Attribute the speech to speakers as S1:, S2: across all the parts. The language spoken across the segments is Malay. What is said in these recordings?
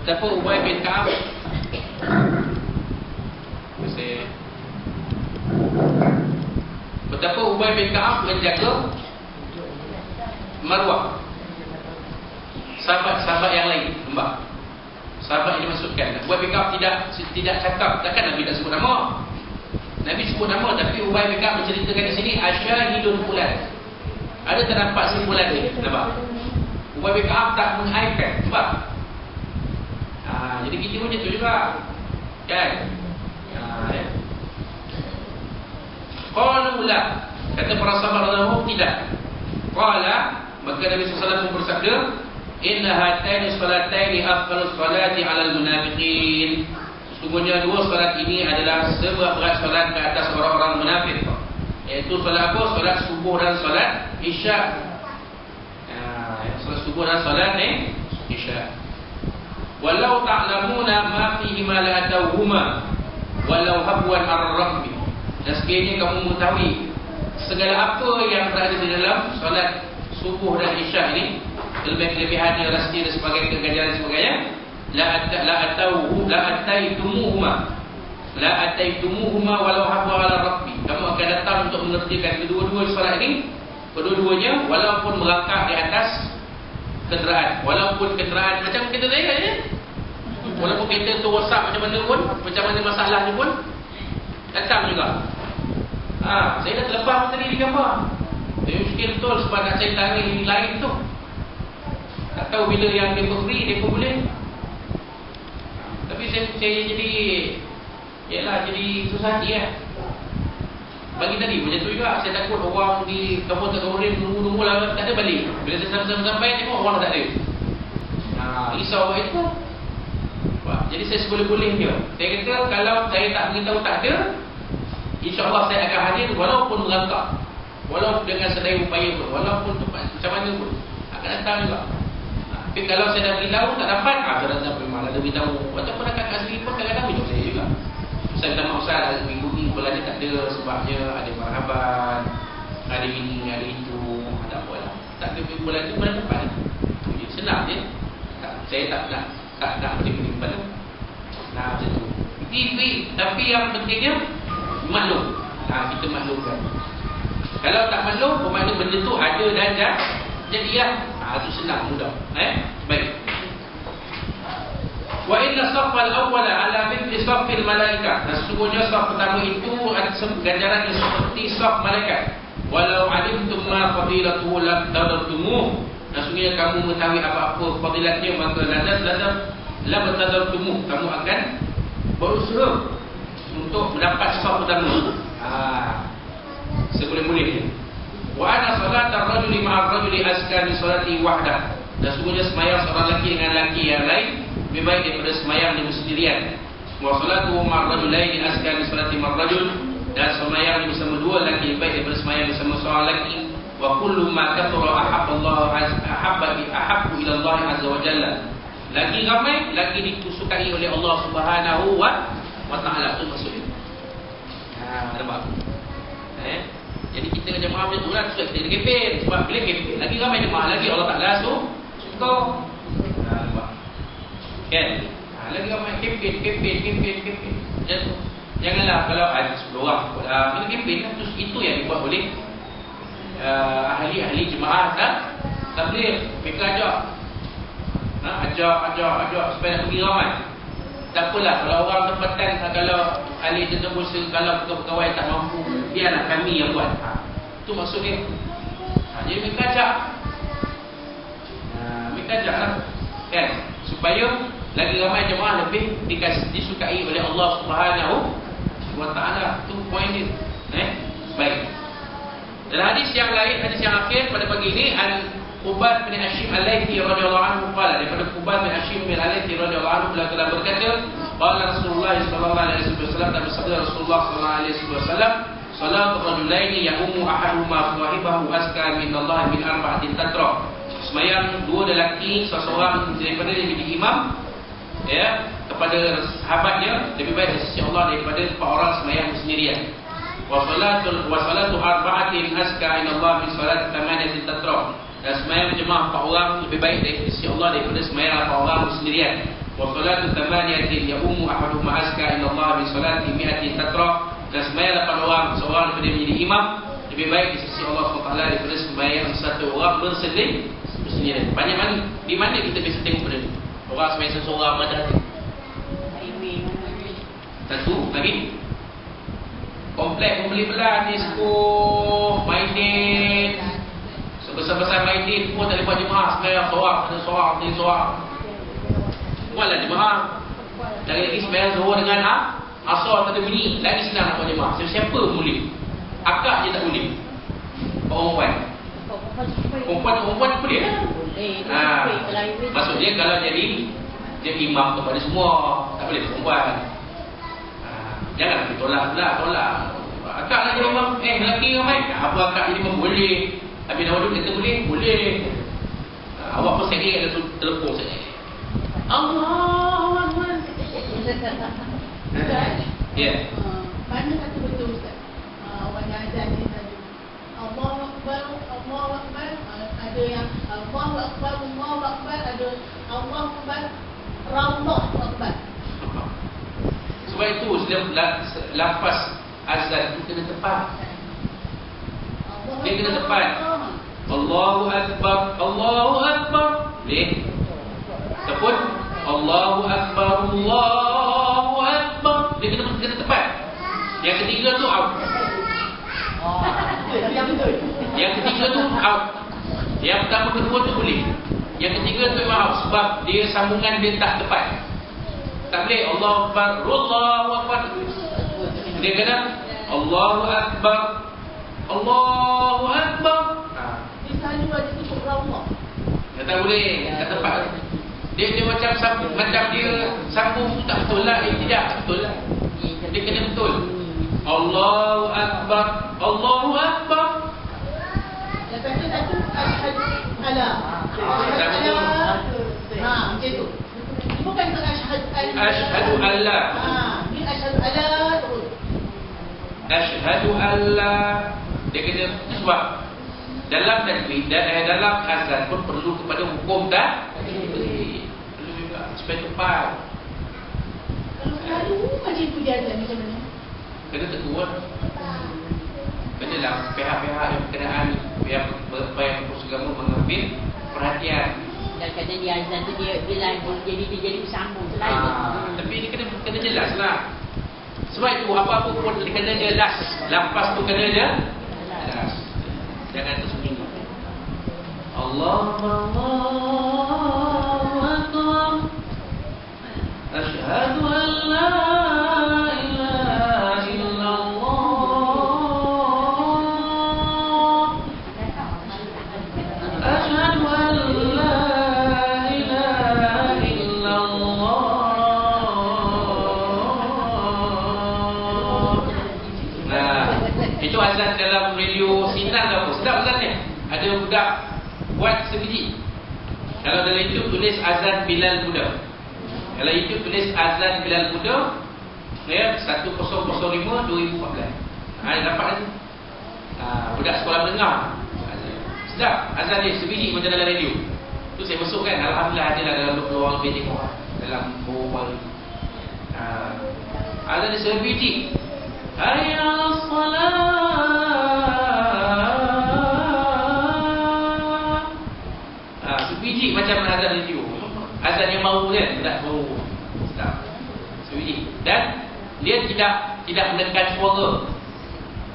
S1: Betapa Ubay bin Ka'ab menjaga maruah sahabat-sahabat yang lain, nampak? Sahabat yang dimaksudkan. Ubay bin Ka'ab tidak cakap, takkan Nabi tak sebut nama. Nabi sebut nama, tapi Ubay bin Ka'ab menceritakan di sini asyahidun fulan. Ada terdapat simpulan ni, nampak? Ubay bin Ka'ab tak mengaitkan, nampak? Jadi kita pun macam tu juga, kan? Ya. Qalu la, kata para sahabat radhiyallahu tidak. Qala, maka Nabi sallallahu alaihi wasallam bersabda, inna hataini salataini afdalus salati 'alal munafiqin. Sesungguhnya dua salat ini adalah seberat salat ke atas orang-orang munafik. Iaitu salat apa? Salat subuh dan salat isya. Salat subuh dan salat isya. Walau ta'lamuna ma fihi ma la atawhuma walau habwan ar-rahmi. Dan sekiranya kamu mengetahui segala apa yang berada di dalam salat subuh dan isya ini, kelebihan-kelebihannya, rasti dan sebagainya, keganjaran dan sebagainya, la ataitumuhuma walau habwa ala rabbi. Kamu akan datang untuk mengertikan kedua-dua solat ini, kedua-duanya walaupun merangkak di atas kenderaan, walaupun kenderaan macam kita tadi kan, walaupun kereta tu rosak macam mana pun, macam mana masalahnya pun datang juga. Saya dah terlepas tadi di gambar. Saya mungkin betul sebab nak cari tarikh lain tu. Tak tahu bila yang dia free, dia pun boleh. Tapi saya jadi, yalah, jadi susah hati kan. Pagi tadi macam tu juga. Saya takut orang di kampung tak orang nunggu lah, tak ada balik. Bila saya sampai tengok orang tak ada. Risau awak itu. Jadi saya seboleh-boleh je. Saya kata kalau saya tak beritahu tak ada, InsyaAllah saya akan hadir walaupun merangkak, walaupun dengan sedaya upaya pun, walaupun tempat macam mana pun akan datang juga. Tapi kalau saya dah beritahu tak dapat, saya dah memang ada beritahu. Walaupun dekat kat sini pun kadang-kadang hujung saya juga. Saya minta maaf Ustaz, minggu ni bola dia tak ada sebabnya ada marhaban, ada ini, ada itu, tak apa lah. Tak ada bola tu bulan depan. Senang je. Saya tak nak beri-beri pada. Macam tu. Tapi yang pentingnya maklum. Kita maklumkan. Kalau tak maklum, bermakna benda tu ada dan jadilah. Itu senang, mudah. Baik. Wa inna saffal awwala ala mithli saffil malaikah. Dan sesungguhnya saf pertama itu ada ganjaran yang seperti saf malaikat. Walau alimtum ma fadilatuhu lam tadartumuh. Dan sesungguhnya kamu mengetahui apa-apa fadilatnya, maka la tadartumuh. Kamu akan berusaha untuk mendapat saf pertama. Seboleh-bolehnya. Wa ana salatar rajuli ma'ar rajuli azka min salati wahdah. Dan sesungguhnya sembahyang seorang lelaki dengan lelaki yang lain lebih baik daripada sembahyang dia sendirian. Wa salatu ma'ar rajulaini azka min salati ma'ar rajul. Dan sembahyang bersama dua lelaki lebih baik daripada sembahyang bersama seorang lelaki. Wa kullu ma kathara ahabbu ila Allah azza wa jalla. Lagi ramai, lagi disukai oleh Allah Subhanahu wa ta'ala. Itu maksudnya. Nampak? Jadi kita jemaah macam tu lah, kita kena kempen. Sebab bila kempen, lagi ramai jemaah, lagi Allah Ta'ala suka. Nampak? Kan? Lagi ramai kempen. Macam tu. Janganlah kalau ada 10 orang bila kempen kan, itu yang dibuat oleh ahli-ahli jemaah tak boleh. Mereka ajak supaya nak pergi ramai. Tak apalah kalau orang tempatan, kalau ahli tentera, kalau pegawai tak mampu, biarlah kami yang buat. Itu maksudnya. Jadi mereka ajak lah, kan, supaya lagi ramai jemaah lebih disukai oleh Allah Subhanahu wa ta'ala. Itu poin dia. Baik. Dan hadis yang lain, hadis yang akhir pada pagi ini, Ubad bin Hashim al-Laythi radhiyallahu anhu qala, daripada Ubad bin Hashim al-Laythi radhiyallahu anhu telah berkata, qala Rasulullah sallallahu alaihi wasallam, dan bersabda Rasulullah sallallahu alaihi wasallam, salatu rajulaini ya'ummu ahaduhuma sahibahu azka min Allah min arba'atin tatra. Sembahyang dua lelaki, seseorang daripada yang menjadi imam, ya, kepada sahabatnya lebih baik dari sisi Allah daripada 4 orang sembahyang sendirian. Wa salatu arba'atin azka min Allah min salat thamaniyatin tatra. Dan sembahyang berjemaah 4 orang lebih baik dari sisi Allah daripada sembahyang 8 orang sendirian. Wa salatu thamaniyatin ya ummu ahaduhuma azka ila Allah min salati mi'atin tatra. Dan sembahyang 8 orang, seorang daripada menjadi imam lebih baik di sisi Allah SWT daripada sembahyang satu orang bersendirian. Banyak mana? Di mana kita bisa tengok benda ni? Orang sembahyang seorang mana ada? Satu lagi. Komplek membeli belah, disco, main. Sebesar-besar main pun tak boleh buat jemaah. Sembahyang seorang. Buatlah jemaah. Lagi sembahyang zuhur dengan asar kata bunyi, lagi senang nak buat jemaah. Siapa boleh? Akak je tak boleh. Perempuan boleh lah. Maksud dia kalau jadi imam kepada semua, tak boleh perempuan. Jangan tolak. Akak nak jadi imam, lelaki ramai. Apa akak jadi imam? Boleh. Habis Nawaduh kata boleh. Awak pun saya ada telefon saya. Allah Akbar. Ya.
S2: Mana kata betul Ustaz? Orang yang azan ni tadi. Allahu Akbar. Ada yang Allahu Akbar, ada Allahu Akbar, Allahu Akbar.
S1: Sebab itu lafaz azan itu kena tepat. Dia kena tepat. Allahu Akbar. Boleh? Ataupun Allahu Akbar. Dia kena tepat. Yang ketiga tu out. Yang ketiga tu out. Yang pertama kedua tu boleh. Yang ketiga tu memang out sebab dia sambungan dia tak tepat. Tak boleh Allahu Akbar. Dia kena Allahu Akbar.
S2: Dia selalu ada tutup Allah.
S1: Ya tak boleh, tak tepat. Dia macam dia sambung tu tak betul lah. Tidak betul lah. Dia kena betul. Allahu Akbar.
S2: Lepas tu satu asyhadu alla. Macam tu. Bukan tu
S1: Asyhadu alla.
S2: Ni asyhadu alla terus.
S1: Asyhadu alla. Dia kena sebab dalam tajwid dalam azan pun perlu kepada hukum dan perlu juga supaya tepat.
S2: Kalau selalu macam tu dia azan macam mana?
S1: Kena tegur. Kenalah pihak-pihak yang berkenaan, pihak agama mengambil perhatian.
S3: Dan kadang dia azan tu dia jadi bersambung selalu.
S1: Tapi dia kena jelas lah. Sebab itu apa-apa pun kena jelas. Lafaz tu kena jelas. Jangan tersembunyi. Allahu Akbar. Asyhadu an la ilaha illallah. Asyhadu an la ilaha illallah. Nah, itu azan dalam radio sinar ke apa? Sedap azan ni. Ada budak buat sebiji. Kalau dalam YouTube tulis azan Bilal Buddha. Kalau YouTube tulis azan Bilal Buddha, ya 1005/2014. Dapat lagi. Budak sekolah menengah. Sedap azan ni sebiji macam dalam radio. Tu saya masukkan, alhamdulillah adalah dalam 20 orang lebih tengok dalam berapa ni. Azan ni sebiji. Hayya 'alas salat. Sebiji macam azan radio. Azan yang mahu kan, tak mahu. Sedap. Sebiji. Dan dia tidak menekan suara.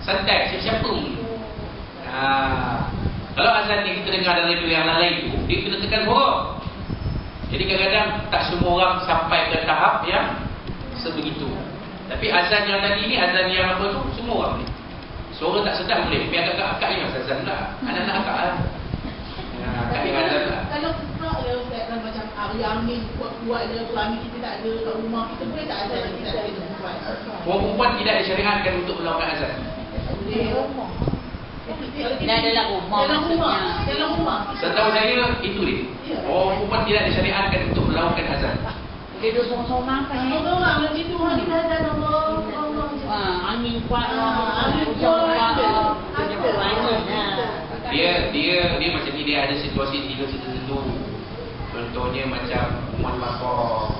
S1: Santai, siapa-siapa pun. Kalau azan ni kita dengar dalam radio yang lain tu, dia kena tekan suara. Jadi kadang-kadang tak semua orang sampai ke tahap yang sebegitu. Tapi azan yang tadi ni, azan yang apa tu, semua orang ni. Suara tak sedap boleh. Biar kakak-kakak yang azan pula. Anak-anak kakak lah. Kakak yang azan pula.
S2: Kalau sesak dia Ustaz, kan macam hari angin kuat-kuat dia, suami kita tak ada kat rumah, kita boleh tak azan lagi tak ada perempuan?
S1: Perempuan tidak disyariatkan untuk melakukan azan.
S2: Boleh.
S3: Dah dalam rumah maksudnya.
S2: Dalam rumah.
S1: Setahu saya itu dia. Perempuan tidak disyariatkan untuk melakukan azan.
S3: Dia duduk sorang-sorang kan.
S2: Orang macam tu hari azan Allah.
S3: Angin kuat.
S2: Angin kuat.
S1: Dia macam ni, dia ada situasi tertentu. Contohnya macam muat bakar.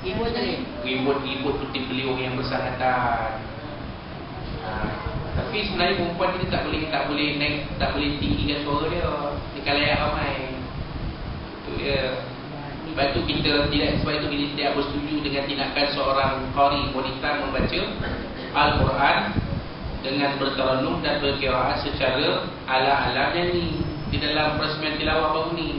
S3: Ribut tadi.
S1: Ribut putih beliau yang bersangatan. Tapi sebenarnya perempuan kita tak boleh naik, tak boleh tinggikan suara dia di khalayak ramai. Itu dia. Sebab itu kita tidak bersetuju dengan tindakan seorang qari wanita membaca Al-Quran dengan bertaranum dan berqiraat secara ala-ala nyanyi di dalam persembahan tilawah baru ni.